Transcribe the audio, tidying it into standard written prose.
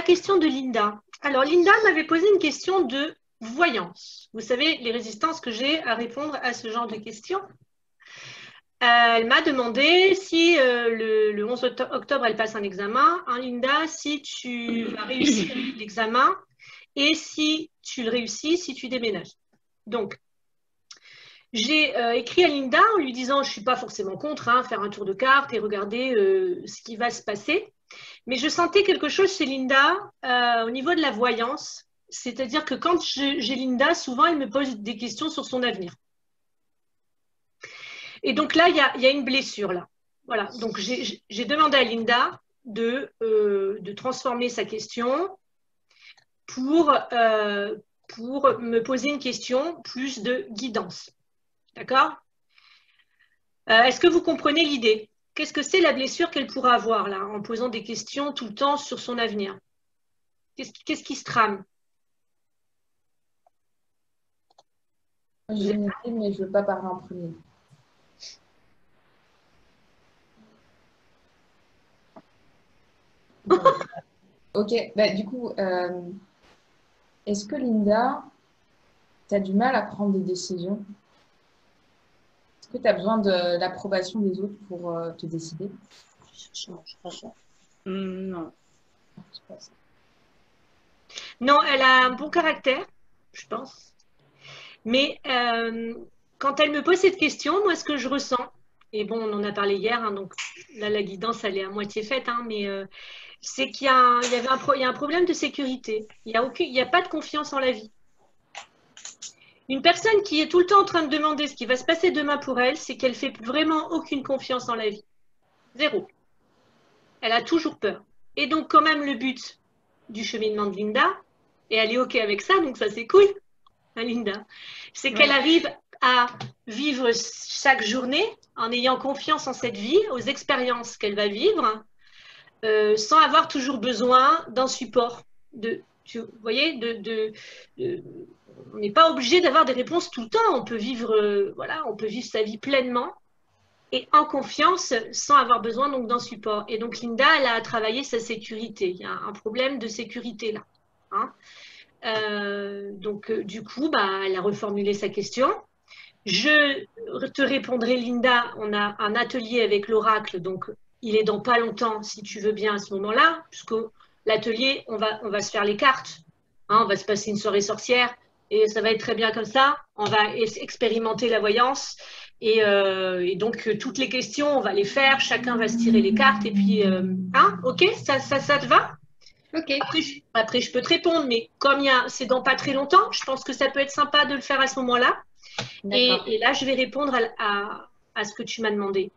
la question de Linda. Alors, Linda m'avait posé une question de voyance. Vous savez, les résistances que j'ai à répondre à ce genre de questions. Elle m'a demandé si le 11 octobre, elle passe un examen. Hein, Linda, si tu vas réussir l'examen et si tu le réussis, si tu déménages. Donc, j'ai écrit à Linda en lui disant, je ne suis pas forcément contre, hein, faire un tour de carte et regarder ce qui va se passer. Mais je sentais quelque chose chez Linda au niveau de la voyance. C'est-à-dire que quand j'ai Linda, souvent, elle me pose des questions sur son avenir. Et donc là, il y a une blessure là. Voilà. Donc j'ai demandé à Linda de transformer sa question pour me poser une question plus de guidance. D'accord? Est-ce que vous comprenez l'idée? Qu'est-ce que c'est la blessure qu'elle pourra avoir là, en posant des questions tout le temps sur son avenir? Qu'est-ce qui se trame? J'ai une idée, mais je ne veux pas parler en premier. Ok, bah, du coup, est-ce que Linda, tu as du mal à prendre des décisions? Est-ce que tu as besoin de l'approbation des autres pour te décider? Non. Non, elle a un bon caractère, je pense. Mais quand elle me pose cette question, moi, ce que je ressens, et bon, on en a parlé hier, hein, donc là, la guidance, elle est à moitié faite, hein, mais c'est qu'il y a un problème de sécurité. Il n'y a pas de confiance en la vie. Une personne qui est tout le temps en train de demander ce qui va se passer demain pour elle, c'est qu'elle fait vraiment aucune confiance en la vie. Zéro. Elle a toujours peur. Et donc, quand même, le but du cheminement de Linda, et elle est OK avec ça, donc ça, c'est cool, hein, Linda, c'est qu'elle arrive à vivre chaque journée en ayant confiance en cette vie, aux expériences qu'elle va vivre, sans avoir toujours besoin d'un support. Vous voyez, on n'est pas obligé d'avoir des réponses tout le temps. On peut vivre, voilà, on peut vivre sa vie pleinement et en confiance sans avoir besoin donc d'un support. Et donc Linda, elle a travaillé sa sécurité. Il y a un problème de sécurité là. Hein. Du coup, elle a reformulé sa question. Je te répondrai, Linda, on a un atelier avec l'oracle, donc il est dans pas longtemps, si tu veux bien, à ce moment-là, puisque l'atelier, on va se faire les cartes, hein, on va se passer une soirée sorcière, et ça va être très bien comme ça, on va expérimenter la voyance, et donc toutes les questions, on va les faire, chacun va se tirer les cartes, et puis, hein, ok, ça te va? Ok. Après, je peux te répondre, mais comme c'est dans pas très longtemps, je pense que ça peut être sympa de le faire à ce moment-là. Et là, je vais répondre à ce que tu m'as demandé.